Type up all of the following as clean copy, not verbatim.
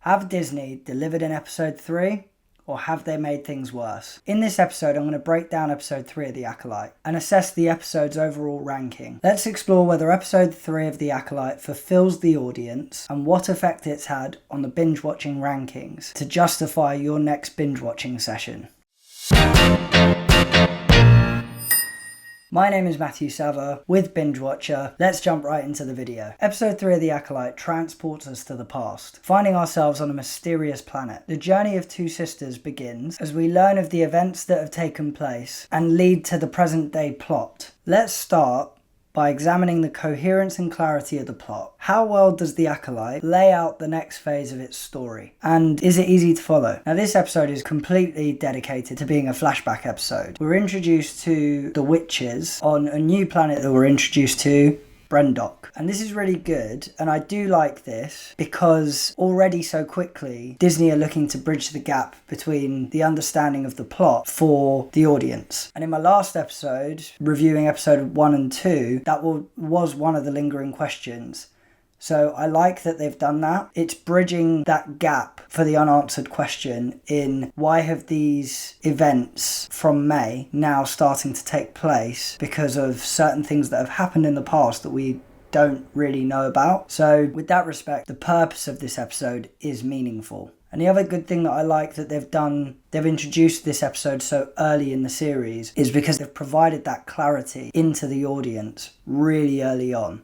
Have Disney delivered in episode 3? Or have they made things worse? In this episode, I'm going to break down episode 3 of The Acolyte and assess the episode's overall ranking. Let's explore whether episode 3 of The Acolyte fulfills the audience and what effect it's had on the binge watching rankings to justify your next binge watching session. My name is Matthew Sava with Binge Watcher. Let's jump right into the video. Episode 3 of The Acolyte transports us to the past, finding ourselves on a mysterious planet. The journey of two sisters begins as we learn of the events that have taken place and lead to the present day plot. Let's start by examining the coherence and clarity of the plot. How well does The Acolyte lay out the next phase of its story? And is it easy to follow? Now, this episode is completely dedicated to being a flashback episode. We're introduced to the witches on a new planet that we're introduced to, Brendok. And this is really good, and I do like this because already so quickly Disney are looking to bridge the gap between the understanding of the plot for the audience. And in my last episode, reviewing episode 1 and 2, that was one of the lingering questions. So I like that they've done that. It's bridging that gap for the unanswered question in why have these events from May now starting to take place because of certain things that have happened in the past that we don't really know about. So with that respect, the purpose of this episode is meaningful. And the other good thing that I like that they've introduced this episode so early in the series is because they've provided that clarity into the audience really early on.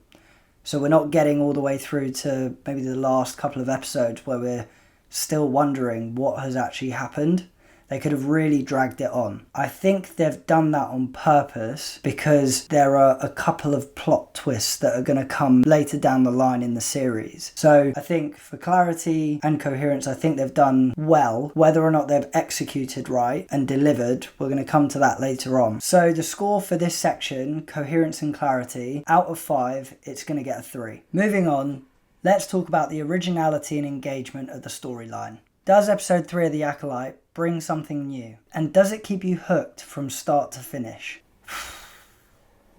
So we're not getting all the way through to maybe the last couple of episodes where we're still wondering what has actually happened. They could have really dragged it on. I think they've done that on purpose because there are a couple of plot twists that are going to come later down the line in the series. So I think for clarity and coherence, I think they've done well. Whether or not they've executed right and delivered, we're going to come to that later on. So the score for this section, coherence and clarity, out of 5, it's going to get a 3. Moving on, let's talk about the originality and engagement of the storyline. Does episode 3 of The Acolyte bring something new? And does it keep you hooked from start to finish?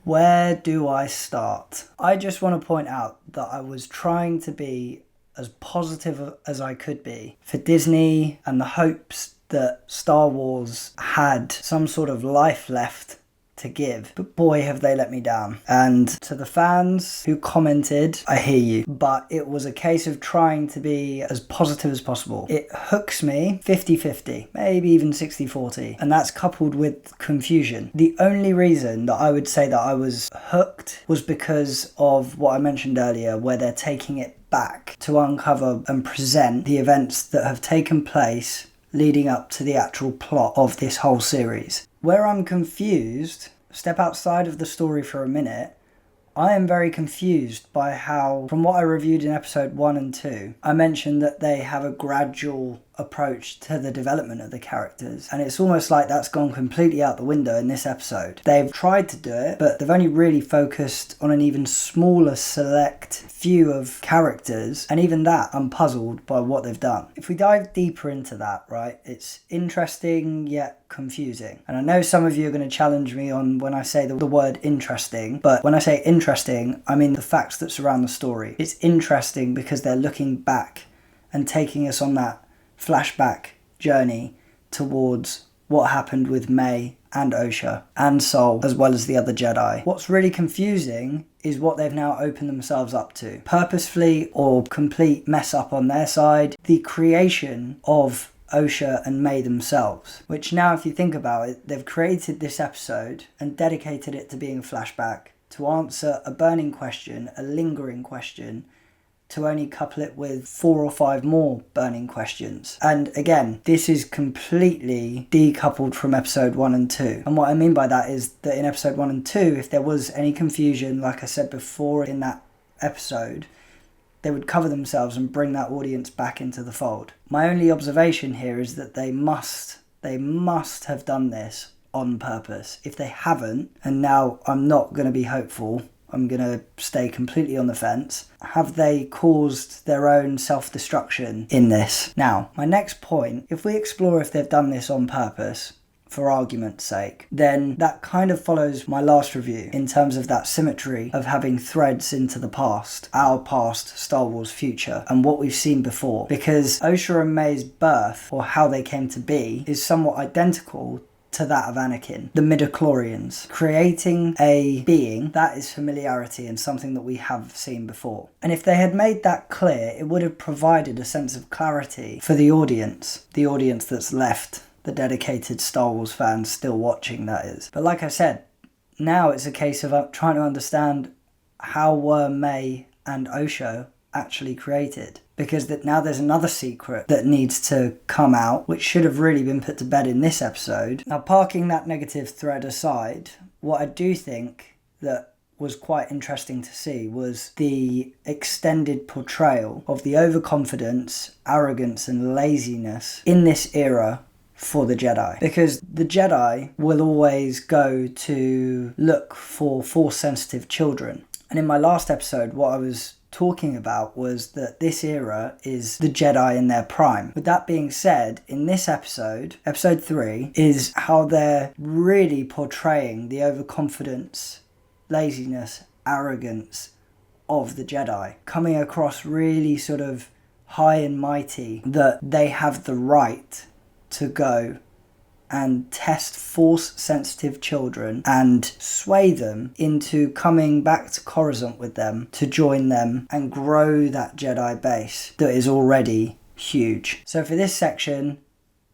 Where do I start? I just want to point out that I was trying to be as positive as I could be for Disney and the hopes that Star Wars had some sort of life left to give, but boy have they let me down. And to the fans who commented, I hear you, but it was a case of trying to be as positive as possible. It hooks me 50-50, maybe even 60-40, and that's coupled with confusion. The only reason that I would say that I was hooked was because of what I mentioned earlier, where they're taking it back to uncover and present the events that have taken place leading up to the actual plot of this whole series. Where I'm confused, step outside of the story for a minute, I am very confused by how, from what I reviewed in episode 1 and 2, I mentioned that they have a gradual approach to the development of the characters, and it's almost like that's gone completely out the window in this episode. They've tried to do it, but they've only really focused on an even smaller select few of characters, and even that I'm puzzled by what they've done. If we dive deeper into that, right, it's interesting yet confusing. And I know some of you are going to challenge me on when I say the word interesting, but when I say interesting, I mean the facts that surround the story. It's interesting because they're looking back and taking us on that flashback journey towards what happened with May and Osha and Sol, as well as the other Jedi. What's really confusing is what they've now opened themselves up to. Purposefully or complete mess up on their side, the creation of Osha and May themselves, which now if you think about it, they've created this episode and dedicated it to being a flashback to answer a burning question, a lingering question, to only couple it with 4 or 5 more burning questions. And again, this is completely decoupled from episode 1 and 2. And what I mean by that is that in episode 1 and 2, if there was any confusion, like I said before in that episode, they would cover themselves and bring that audience back into the fold. My only observation here is that they must have done this on purpose. If they haven't, and now I'm not going to be hopeful, I'm going to stay completely on the fence. Have they caused their own self-destruction in this? Now, my next point, if we explore if they've done this on purpose, for argument's sake, then that kind of follows my last review in terms of that symmetry of having threads into the past, our past, Star Wars future, and what we've seen before. Because Osha and May's birth, or how they came to be, is somewhat identical to that of Anakin, the midichlorians, creating a being that is familiarity and something that we have seen before. And if they had made that clear, it would have provided a sense of clarity for the audience that's left, the dedicated Star Wars fans still watching, that is. But like I said, now it's a case of trying to understand how were May and Osho actually created, because that now there's another secret that needs to come out, which should have really been put to bed in this episode. Now, parking that negative thread aside, what I do think that was quite interesting to see was the extended portrayal of the overconfidence, arrogance and laziness in this era for the Jedi, because the Jedi will always go to look for Force sensitive children. And in my last episode, what I was talking about was that this era is the Jedi in their prime. With that being said, in this episode 3, is how they're really portraying the overconfidence, laziness, arrogance of the Jedi, coming across really sort of high and mighty, that they have the right to go and test Force-sensitive children and sway them into coming back to Coruscant with them to join them and grow that Jedi base that is already huge. So for this section,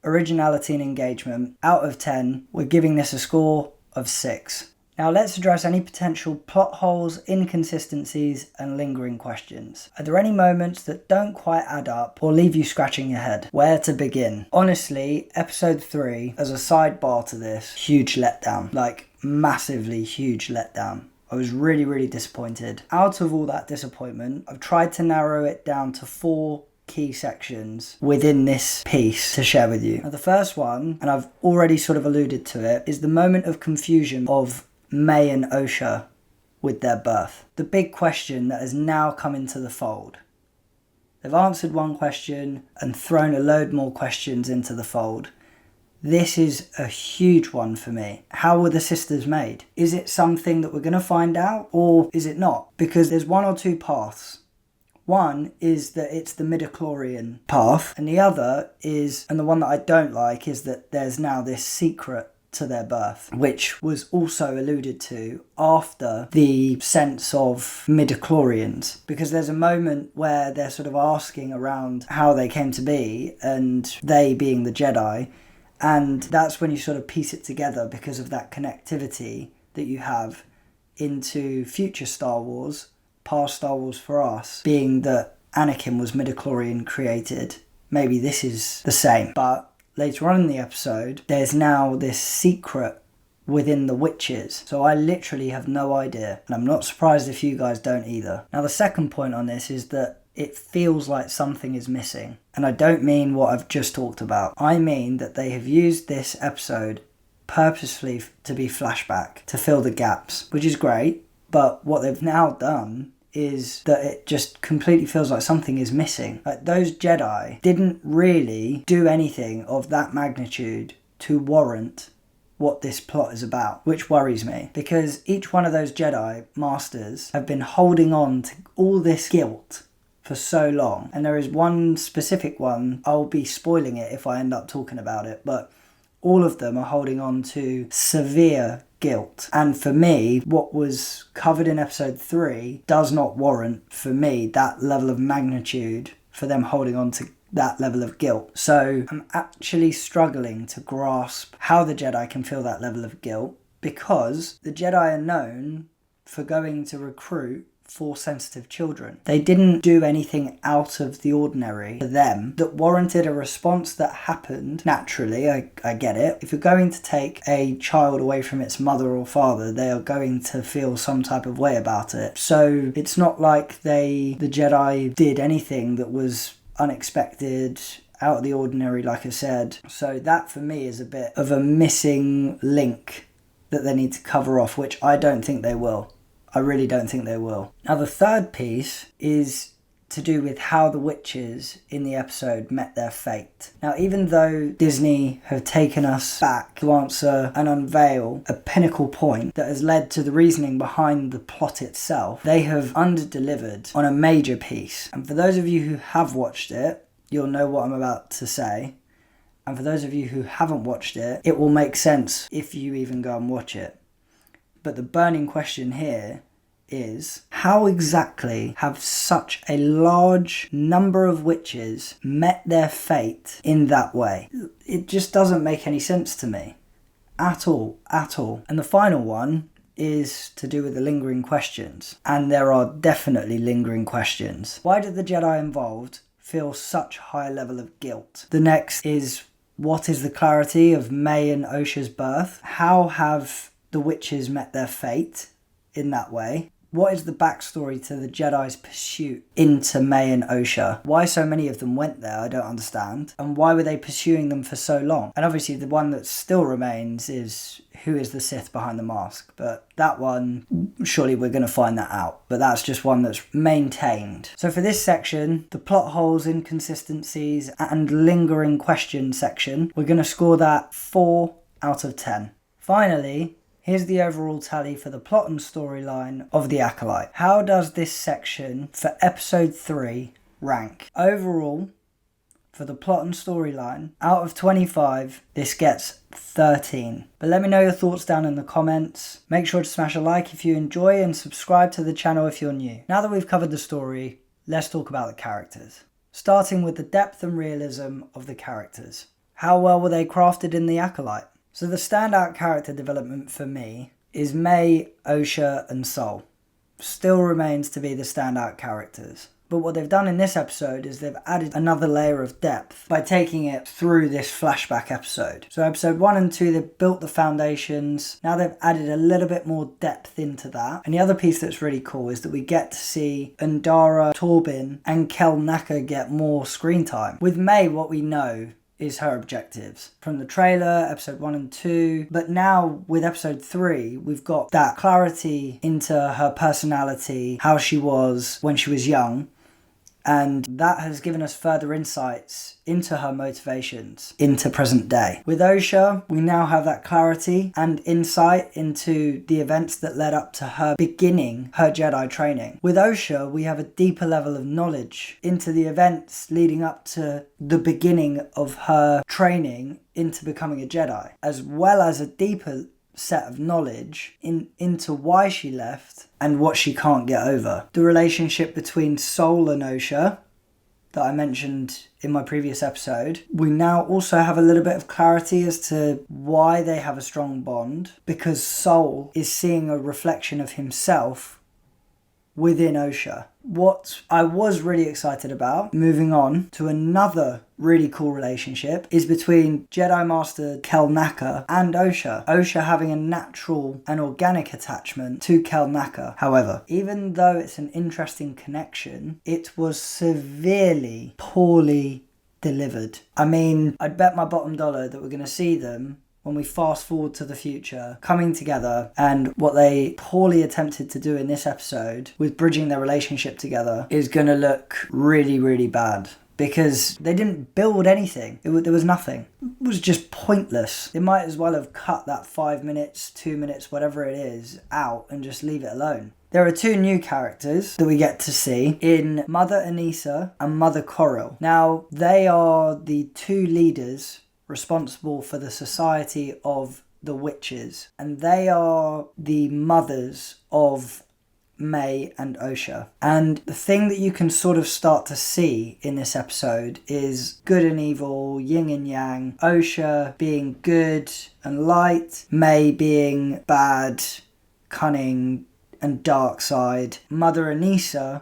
Originality and Engagement, out of 10, we're giving this a score of 6. Now let's address any potential plot holes, inconsistencies and lingering questions. Are there any moments that don't quite add up or leave you scratching your head? Where to begin? Honestly, episode 3, as a sidebar to this, huge letdown. Like, massively huge letdown. I was really disappointed. Out of all that disappointment, I've tried to narrow it down to 4 key sections within this piece to share with you. Now, the first one, and I've already sort of alluded to it, is the moment of confusion of May and Osha with their birth. The big question that has now come into the fold. They've answered one question and thrown a load more questions into the fold. This is a huge one for me. How were the sisters made? Is it something that we're going to find out, or is it not? Because there's one or two paths. One is that it's the midichlorian path, and the other is, and the one that I don't like, is that there's now this secret to their birth, which was also alluded to after the sense of midichlorians, because there's a moment where they're sort of asking around how they came to be, and they being the Jedi, and that's when you sort of piece it together because of that connectivity that you have into future Star Wars, past Star Wars for us, being that Anakin was midichlorian created. Maybe this is the same, but later on in the episode, there's now this secret within the witches. So I literally have no idea. And I'm not surprised if you guys don't either. Now, the second point on this is that it feels like something is missing. And I don't mean what I've just talked about. I mean that they have used this episode purposefully to be flashback, to fill the gaps, which is great. But what they've now done is that it just completely feels like something is missing. Like, those Jedi didn't really do anything of that magnitude to warrant what this plot is about, which worries me, because each one of those Jedi masters have been holding on to all this guilt for so long. And there is one specific one, I'll be spoiling it if I end up talking about it, but all of them are holding on to severe guilt. And for me, what was covered in episode 3 does not warrant, for me, that level of magnitude for them holding on to that level of guilt. So I'm actually struggling to grasp how the Jedi can feel that level of guilt, because the Jedi are known for going to recruit Force-sensitive children. They didn't do anything out of the ordinary for them that warranted a response that happened naturally. I get it. If you're going to take a child away from its mother or father, they are going to feel some type of way about it. So it's not like the Jedi did anything that was unexpected, out of the ordinary, like I said. So that for me is a bit of a missing link that they need to cover off, which I don't think they will. I really don't think they will. Now, the third piece is to do with how the witches in the episode met their fate. Now, even though Disney have taken us back to answer and unveil a pinnacle point that has led to the reasoning behind the plot itself, they have under-delivered on a major piece. And for those of you who have watched it, you'll know what I'm about to say. And for those of you who haven't watched it, it will make sense if you even go and watch it. But the burning question here is, how exactly have such a large number of witches met their fate in that way? It just doesn't make any sense to me. At all. And the final one is to do with the lingering questions. And there are definitely lingering questions. Why did the Jedi involved feel such high level of guilt? The next is, what is the clarity of May and Osha's birth? How have the witches met their fate in that way? What is the backstory to the Jedi's pursuit into May and Osha? Why so many of them went there, I don't understand. And why were they pursuing them for so long? And obviously the one that still remains is, who is the Sith behind the mask? But that one, surely we're going to find that out. But that's just one that's maintained. So for this section, the plot holes, inconsistencies, and lingering question section, we're going to score that 4 out of 10. Finally, here's the overall tally for the plot and storyline of The Acolyte. How does this section for episode 3 rank? Overall, for the plot and storyline, out of 25, this gets 13. But let me know your thoughts down in the comments. Make sure to smash a like if you enjoy and subscribe to the channel if you're new. Now that we've covered the story, let's talk about the characters. Starting with the depth and realism of the characters. How well were they crafted in The Acolyte? So the standout character development for me is May, Osha and Sol. Still remains to be the standout characters. But what they've done in this episode is they've added another layer of depth by taking it through this flashback episode. So episode 1 and 2, they've built the foundations. Now they've added a little bit more depth into that. And the other piece that's really cool is that we get to see Undara, Torbin and Kel Naka get more screen time. With May, what we know is her objectives from the trailer, episode 1 and 2. But now with episode 3, we've got that clarity into her personality, how she was when she was young. And that has given us further insights into her motivations into present day. With Osha, we now have that clarity and insight into the events that led up to her beginning her Jedi training. With Osha, we have a deeper level of knowledge into the events leading up to the beginning of her training into becoming a Jedi, as well as a deeper set of knowledge into why she left and what she can't get over. The relationship between Sol and Osha that I mentioned in my previous episode, we now also have a little bit of clarity as to why they have a strong bond, because Sol is seeing a reflection of himself within Osha. What I was really excited about, moving on to another really cool relationship, is between Jedi Master Kel Naka and Osha. Osha having a natural and organic attachment to Kel Naka. However, even though it's an interesting connection, it was severely poorly delivered. I mean, I'd bet my bottom dollar that we're going to see them when we fast forward to the future, coming together, and what they poorly attempted to do in this episode with bridging their relationship together is going to look really, really bad. Because they didn't build anything. There was nothing. It was just pointless. They might as well have cut that 5 minutes, 2 minutes, whatever it is, out and just leave it alone. There are 2 new characters that we get to see in Mother Anissa and Mother Corel. Now, they are the 2 leaders responsible for the Society of the Witches, and they are the mothers of May and Osha. And the thing that you can sort of start to see in this episode is good and evil, yin and yang, Osha being good and light, May being bad, cunning and dark side, Mother Anissa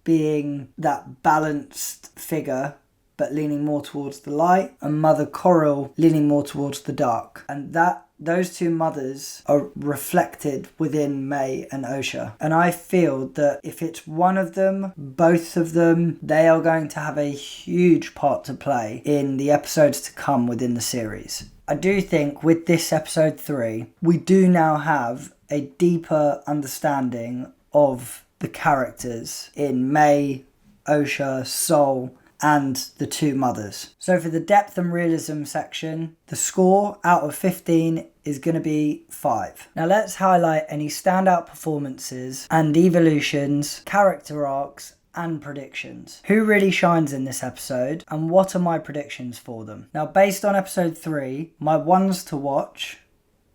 being that balanced figure but leaning more towards the light, and Mother Corel leaning more towards the dark. And those 2 mothers are reflected within May and Osha. And I feel that if it's one of them, both of them, they are going to have a huge part to play in the episodes to come within the series. I do think with this episode 3, we do now have a deeper understanding of the characters in May, Osha, Sol, and the two mothers. So for the depth and realism section, the score out of 15 is going to be 5. Now let's highlight any standout performances and evolutions, character arcs, and predictions. Who really shines in this episode, and what are my predictions for them? Now, based on episode 3, my ones to watch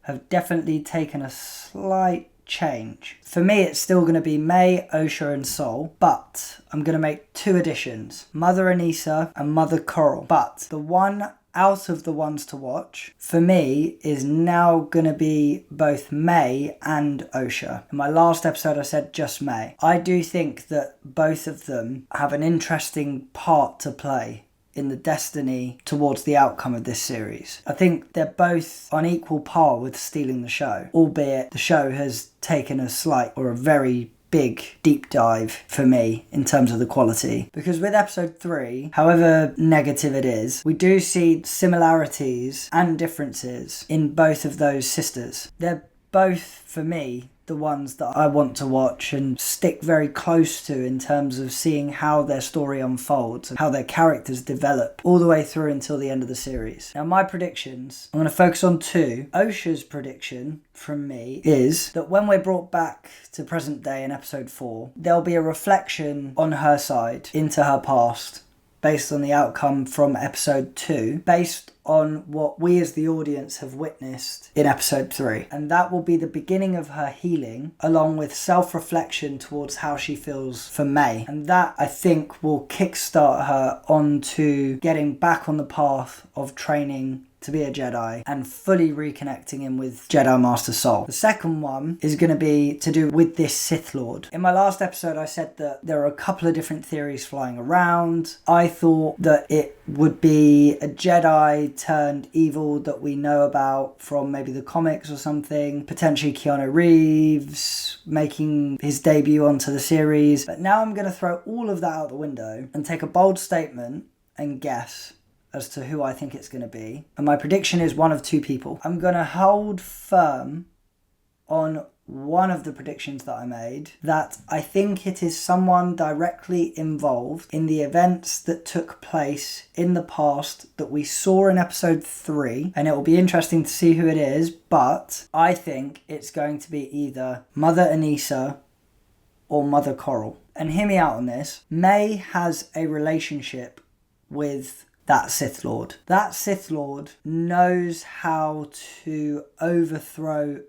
have definitely taken a slight change. For me, it's still going to be May, Osha, and Sol, but I'm going to make 2 additions: Mother Anissa and Mother Coral. But the one out of the ones to watch for me is now going to be both May and Osha. In my last episode I said just May. I do think that both of them have an interesting part to play in the destiny towards the outcome of this series. I think they're both on equal par with stealing the show, albeit the show has taken a slight or a very big deep dive for me in terms of the quality, because with episode 3, however negative it is, we do see similarities and differences in both of those sisters. They're both, for me, the ones that I want to watch and stick very close to in terms of seeing how their story unfolds and how their characters develop all the way through until the end of the series. Now, my predictions, I'm going to focus on 2. Osha's prediction from me is that when we're brought back to present day in episode 4, there'll be a reflection on her side into her past based on the outcome from episode 2, based on what we as the audience have witnessed in episode 3. And that will be the beginning of her healing, along with self-reflection towards how she feels for May. And that, I think, will kickstart her onto getting back on the path of training to be a Jedi and fully reconnecting in with Jedi Master Sol. The second one is going to be to do with this Sith Lord. In my last episode I said that there are a couple of different theories flying around. I thought that it would be a Jedi turned evil that we know about from maybe the comics or something, potentially Keanu Reeves making his debut onto the series. But now I'm going to throw all of that out the window and take a bold statement and guess as to who I think it's going to be. And my prediction is one of 2 people. I'm going to hold firm on one of the predictions that I made, that I think it is someone directly involved in the events that took place in the past that we saw in episode 3, and it will be interesting to see who it is, but I think it's going to be either Mother Anissa or Mother Coral. And hear me out on this. May has a relationship with that Sith Lord. That Sith Lord knows how to overthrow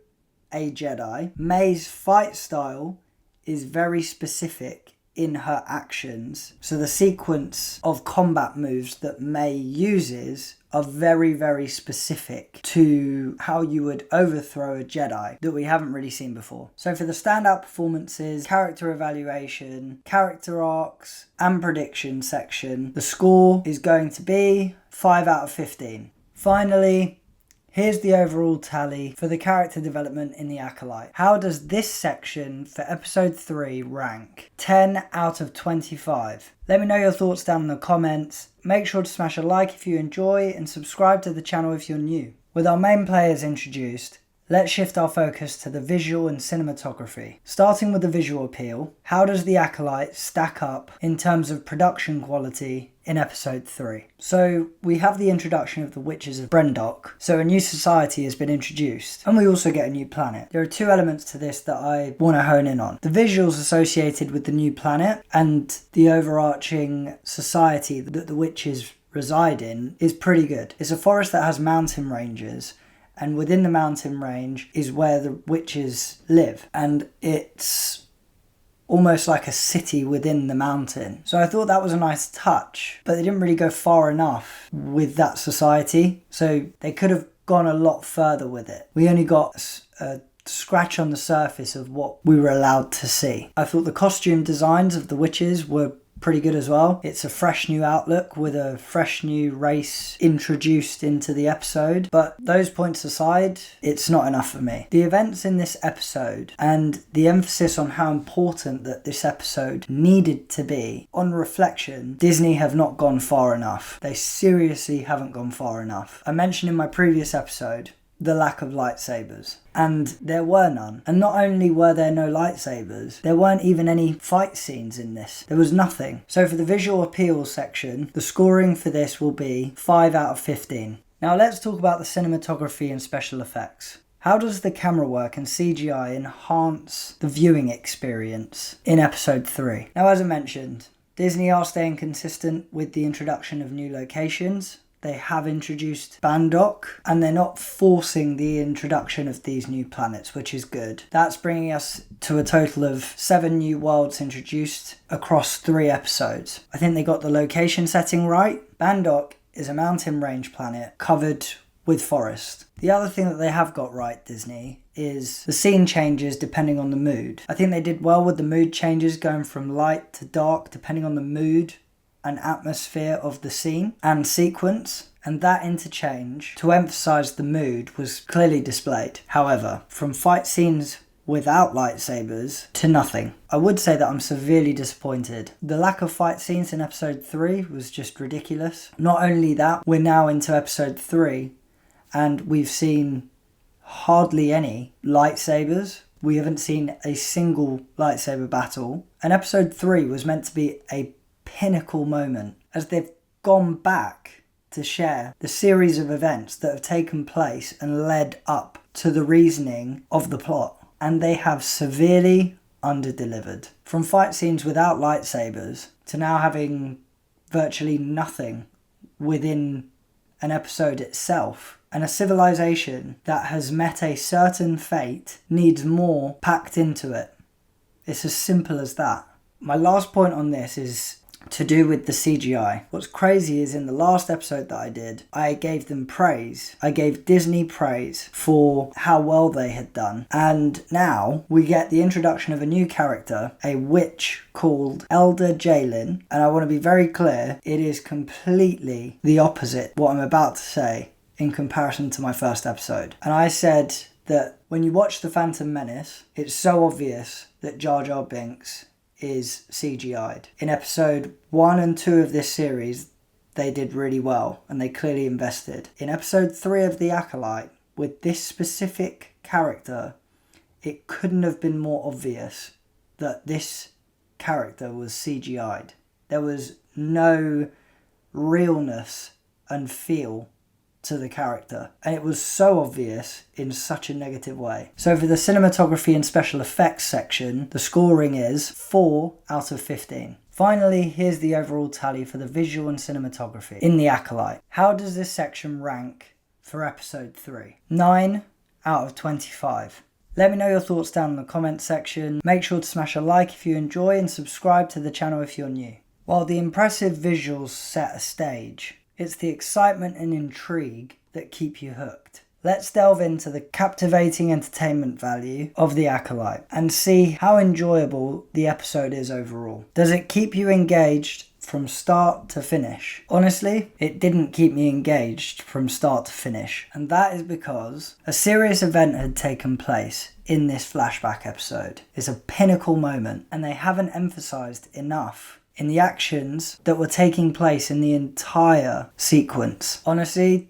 a Jedi. May's fight style is very specific in her actions. So the sequence of combat moves that May uses are very, very specific to how you would overthrow a Jedi that we haven't really seen before. So for the standout performances, character evaluation, character arcs, and prediction section, the score is going to be 5 out of 15. Finally, here's the overall tally for the character development in the Acolyte. How does this section for episode 3 rank? 10 out of 25. Let me know your thoughts down in the comments. Make sure to smash a like if you enjoy and subscribe to the channel if you're new. With our main players introduced, let's shift our focus to the visual and cinematography. Starting with the visual appeal, how does the Acolyte stack up in terms of production quality in episode 3? So we have the introduction of the Witches of Brendok, so a new society has been introduced, and we also get a new planet. There are 2 elements to this that I want to hone in on. The visuals associated with the new planet and the overarching society that the witches reside in is pretty good. It's a forest that has mountain ranges, and within the mountain range is where the witches live, and it's almost like a city within the mountain. So I thought that was a nice touch, but they didn't really go far enough with that society, so they could have gone a lot further with it. We only got a scratch on the surface of what we were allowed to see. I thought the costume designs of the witches were pretty good as well. It's a fresh new outlook with a fresh new race introduced into the episode, but those points aside, it's not enough for me. The events in this episode and the emphasis on how important that this episode needed to be, on reflection, Disney have not gone far enough. They seriously haven't gone far enough. I mentioned in my previous episode the lack of lightsabers. And there were none. And not only were there no lightsabers, there weren't even any fight scenes in this. There was nothing. So for the visual appeal section, the scoring for this will be 5 out of 15. Now let's talk about the cinematography and special effects. How does the camera work and CGI enhance the viewing experience in episode 3? Now, as I mentioned, Disney are staying consistent with the introduction of new locations. They have introduced Bandok, and they're not forcing the introduction of these new planets, which is good. That's bringing us to a total of 7 new worlds introduced across 3 episodes. I think they got the location setting right. Bandok is a mountain range planet covered with forest. The other thing that they have got right, Disney, is the scene changes depending on the mood. I think they did well with the mood changes, going from light to dark depending on the mood and atmosphere of the scene and sequence, and that interchange to emphasize the mood was clearly displayed. However, from fight scenes without lightsabers to nothing, I would say that I'm severely disappointed. The lack of fight scenes in episode 3 was just ridiculous. Not only that, we're now into episode 3 and we've seen hardly any lightsabers. We haven't seen a single lightsaber battle. And episode 3 was meant to be a pinnacle moment, as they've gone back to share the series of events that have taken place and led up to the reasoning of the plot. And they have severely underdelivered. From fight scenes without lightsabers to now having virtually nothing within an episode itself. And a civilization that has met a certain fate needs more packed into it. It's as simple as that. My last point on this is to do with the CGI. What's crazy is in the last episode that I did, I gave them praise. I gave Disney praise for how well they had done. And now we get the introduction of a new character, a witch called Elder Jalen. And I want to be very clear, it is completely the opposite what I'm about to say in comparison to my first episode. And I said that when you watch The Phantom Menace, it's so obvious that Jar Jar Binks is CGI'd. In episode 1 and 2 of this series, they did really well and they clearly invested. In episode 3 of The Acolyte, with this specific character, it couldn't have been more obvious that this character was CGI'd. There was no realness and feel to the character, and it was so obvious in such a negative way. So for the cinematography and special effects section, the scoring is 4 out of 15. Finally, here's the overall tally for the visual and cinematography in The Acolyte. How does this section rank for episode 3? 9 out of 25. Let me know your thoughts down in the comments section. Make sure to smash a like if you enjoy and subscribe to the channel if you're new. While the impressive visuals set a stage, it's the excitement and intrigue that keep you hooked. Let's delve into the captivating entertainment value of The Acolyte and see how enjoyable the episode is overall. Does it keep you engaged from start to finish? Honestly, it didn't keep me engaged from start to finish, and that is because a serious event had taken place in this flashback episode. It's a pinnacle moment, and they haven't emphasized enough in the actions that were taking place in the entire sequence. Honestly,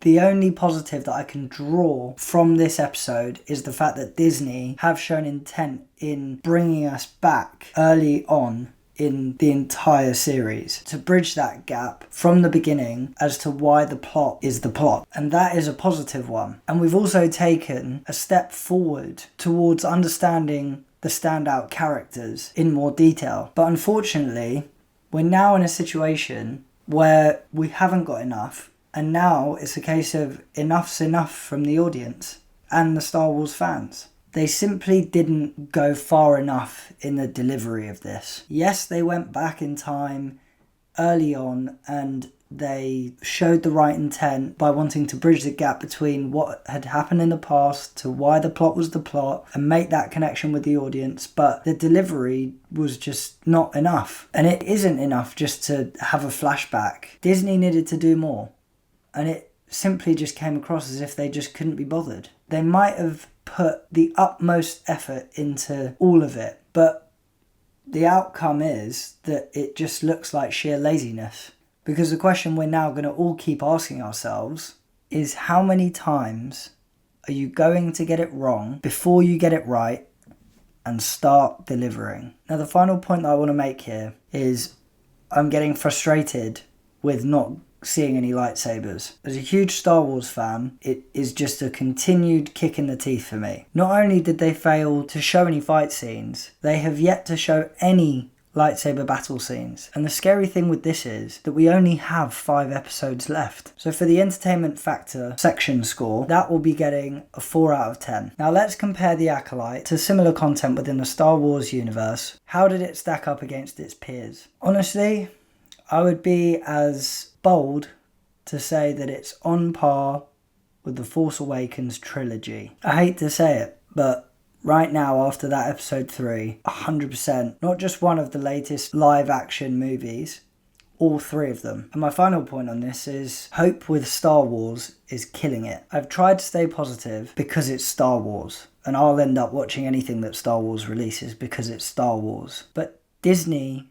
the only positive that I can draw from this episode is the fact that Disney have shown intent in bringing us back early on in the entire series to bridge that gap from the beginning as to why the plot is the plot. And that is a positive one. And we've also taken a step forward towards understanding the standout characters in more detail. But unfortunately, we're now in a situation where we haven't got enough, and now it's a case of enough's enough from the audience and the Star Wars fans. They simply didn't go far enough in the delivery of this. Yes, they went back in time early on and they showed the right intent by wanting to bridge the gap between what had happened in the past to why the plot was the plot and make that connection with the audience, but the delivery was just not enough. And it isn't enough just to have a flashback. Disney needed to do more, and it simply just came across as if they just couldn't be bothered. They might have put the utmost effort into all of it, but the outcome is that it just looks like sheer laziness. Because the question we're now going to all keep asking ourselves is, how many times are you going to get it wrong before you get it right and start delivering? Now, the final point that I want to make here is I'm getting frustrated with not seeing any lightsabers. As a huge Star Wars fan, it is just a continued kick in the teeth for me. Not only did they fail to show any fight scenes, they have yet to show any lightsaber battle scenes. And the scary thing with this is that we only have 5 episodes left. So for the entertainment factor section score, that will be getting a 4 out of 10. Now let's compare The Acolyte to similar content within the Star Wars universe. How did it stack up against its peers? Honestly, I would be as bold to say that it's on par with the Force Awakens trilogy. I hate to say it, but right now, after that episode 3, 100%, not just one of the latest live action movies, all 3 of them. And my final point on this is hope with Star Wars is killing it. I've tried to stay positive because it's Star Wars, and I'll end up watching anything that Star Wars releases because it's Star Wars. But Disney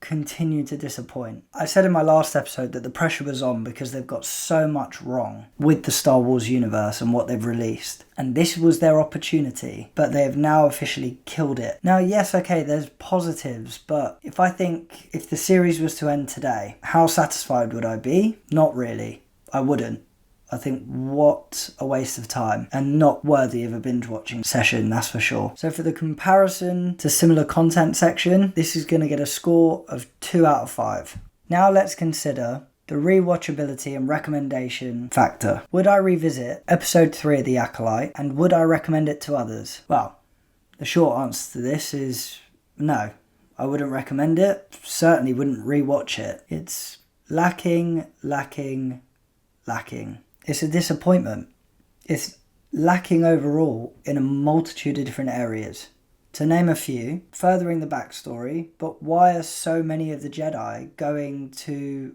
continue to disappoint. I said in my last episode that the pressure was on because they've got so much wrong with the Star Wars universe and what they've released. And this was their opportunity, but they have now officially killed it. Now, yes, okay, there's positives, but if the series was to end today, how satisfied would I be? Not really. I wouldn't. I think what a waste of time and not worthy of a binge watching session, that's for sure. So for the comparison to similar content section, this is going to get a score of 2 out of 5. Now let's consider the rewatchability and recommendation factor. Would I revisit episode 3 of The Acolyte and would I recommend it to others? Well, the short answer to this is no. I wouldn't recommend it. Certainly wouldn't rewatch it. It's lacking. It's a disappointment. It's lacking overall in a multitude of different areas. To name a few, furthering the backstory, but why are so many of the Jedi going to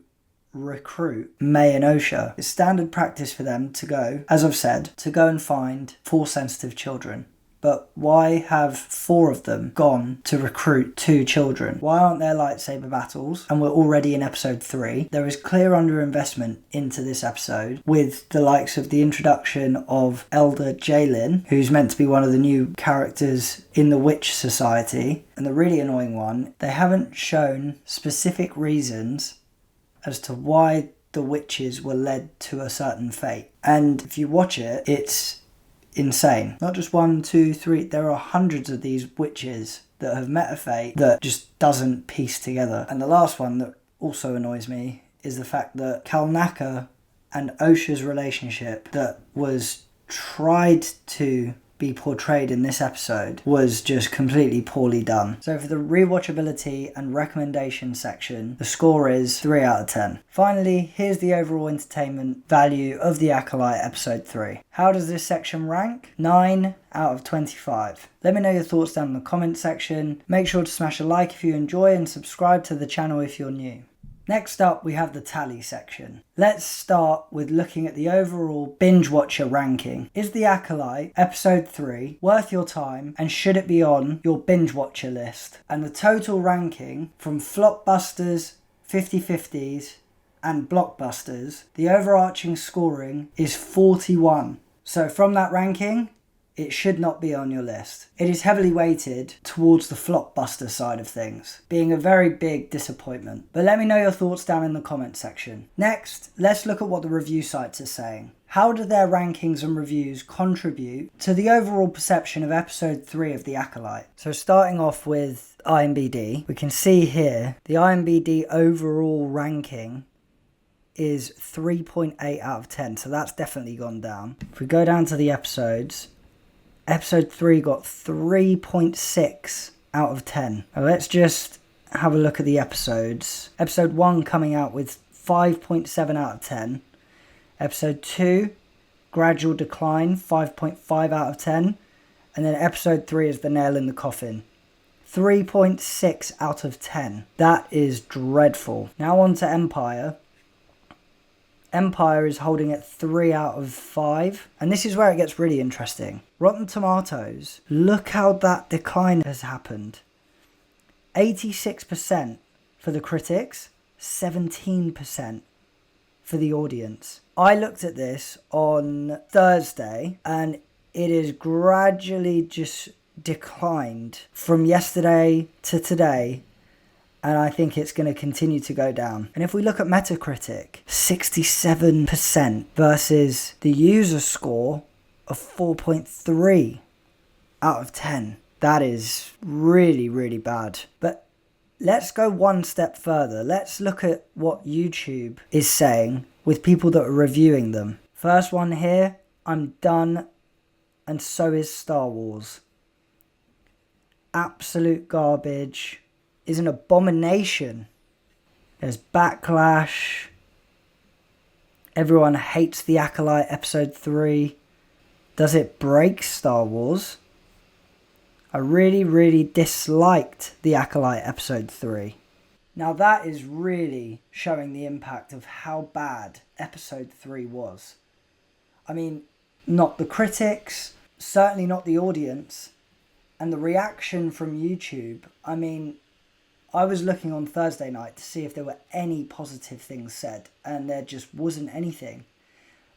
recruit May and Osha? It's standard practice for them to go, as I've said, to go and find Force-sensitive children. But why have 4 of them gone to recruit 2 children? Why aren't there lightsaber battles? And we're already in episode 3. There is clear underinvestment into this episode with the likes of the introduction of Elder Jalen, who's meant to be one of the new characters in the Witch Society. And the really annoying one, they haven't shown specific reasons as to why the witches were led to a certain fate. And if you watch it, it's insane. Not just 1, 2, 3, there are hundreds of these witches that have met a fate that just doesn't piece together. And the last one that also annoys me is the fact that Kalnaka and Osha's relationship that was tried to be portrayed in this episode was just completely poorly done. So for the rewatchability and recommendation section, the score is 3 out of 10. Finally, here's the overall entertainment value of The Acolyte episode 3. How does this section rank? 9 out of 25. Let me know your thoughts down in the comment section. Make sure to smash a like if you enjoy and subscribe to the channel if you're new. Next up, we have the tally section. Let's start with looking at the overall Binge Watcher ranking. Is The Acolyte Episode 3 worth your time and should it be on your Binge Watcher list? And the total ranking from Flopbusters, 50/50s and Blockbusters, the overarching scoring is 41. So from that ranking, it should not be on your list. It is heavily weighted towards the Flopbuster side of things, being a very big disappointment. But let me know your thoughts down in the comment section. Next, let's look at what the review sites are saying. How do their rankings and reviews contribute to the overall perception of episode 3 of The Acolyte? So starting off with IMDb, we can see here the IMDb overall ranking is 3.8 out of 10, so that's definitely gone down. If we go down to the episodes, Episode 3 got 3.6 out of 10. Now let's just have a look at the episodes. Episode 1 coming out with 5.7 out of 10. Episode 2, gradual decline, 5.5 out of 10. And then episode 3 is the nail in the coffin. 3.6 out of 10. That is dreadful. Now on to Empire. Empire is holding at 3 out of 5. And this is where it gets really interesting. Rotten Tomatoes, look how that decline has happened. 86% for the critics, 17% for the audience. I looked at this on Thursday and it is gradually just declined from yesterday to today, and I think it's going to continue to go down. And if we look at Metacritic, 67% versus the user score of 4.3 out of 10. That is really, really bad. But let's go one step further. Let's look at what YouTube is saying with people that are reviewing them. First one here, I'm done, and so is Star Wars. Absolute garbage. Is an abomination. There's backlash. Everyone hates the Acolyte episode 3. Does it break Star Wars? I really, really disliked the Acolyte episode 3. Now that is really showing the impact of how bad episode 3 was. I mean, not the critics, certainly not the audience, and the reaction from YouTube. I mean, I was looking on Thursday night to see if there were any positive things said, and there just wasn't anything.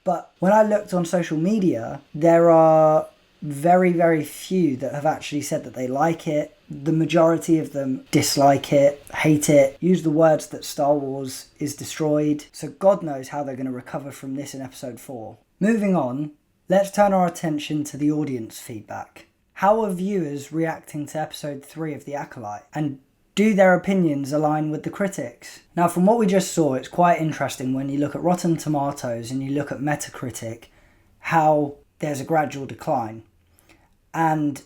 But when I looked on social media, there are very, very few that have actually said that they like it. The majority of them dislike it, hate it, use the words that Star Wars is destroyed. So God knows how they're going to recover from this in episode 4. Moving on, let's turn our attention to the audience feedback. How are viewers reacting to episode 3 of The Acolyte? And do their opinions align with the critics? Now, from what we just saw, it's quite interesting when you look at Rotten Tomatoes and you look at Metacritic, how there's a gradual decline. And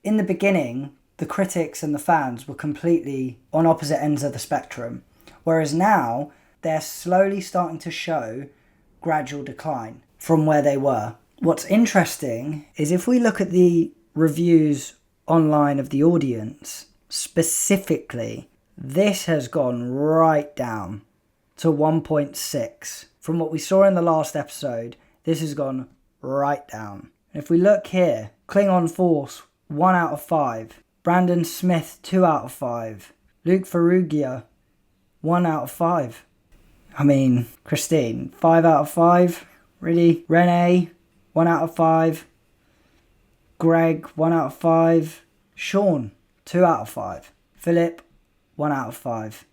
in the beginning, the critics and the fans were completely on opposite ends of the spectrum. Whereas now, they're slowly starting to show gradual decline from where they were. What's interesting is if we look at the reviews online of the audience, specifically, this has gone right down to 1.6. From what we saw in the last episode, this has gone right down. And if we look here, Klingon Force, 1 out of 5. Brandon Smith, 2 out of 5. Luke Ferrugia, 1 out of 5. I mean, Christine, 5 out of 5? Really? Renee, 1 out of 5. Greg, 1 out of 5. Sean, 2 out of 5. Philip, 1 out of 5.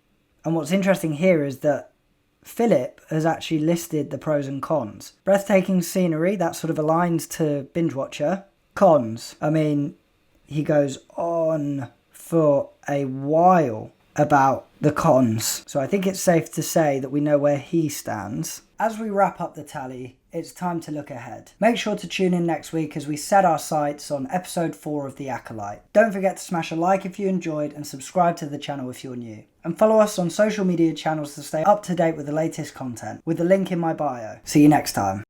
And what's interesting here is that Philip has actually listed the pros and cons. Breathtaking scenery, that sort of aligns to Binge Watcher. Cons, I mean, he goes on for a while about the cons. So I think it's safe to say that we know where he stands. As we wrap up the tally, it's time to look ahead. Make sure to tune in next week as we set our sights on episode 4 of The Acolyte. Don't forget to smash a like if you enjoyed and subscribe to the channel if you're new. And follow us on social media channels to stay up to date with the latest content, with the link in my bio. See you next time.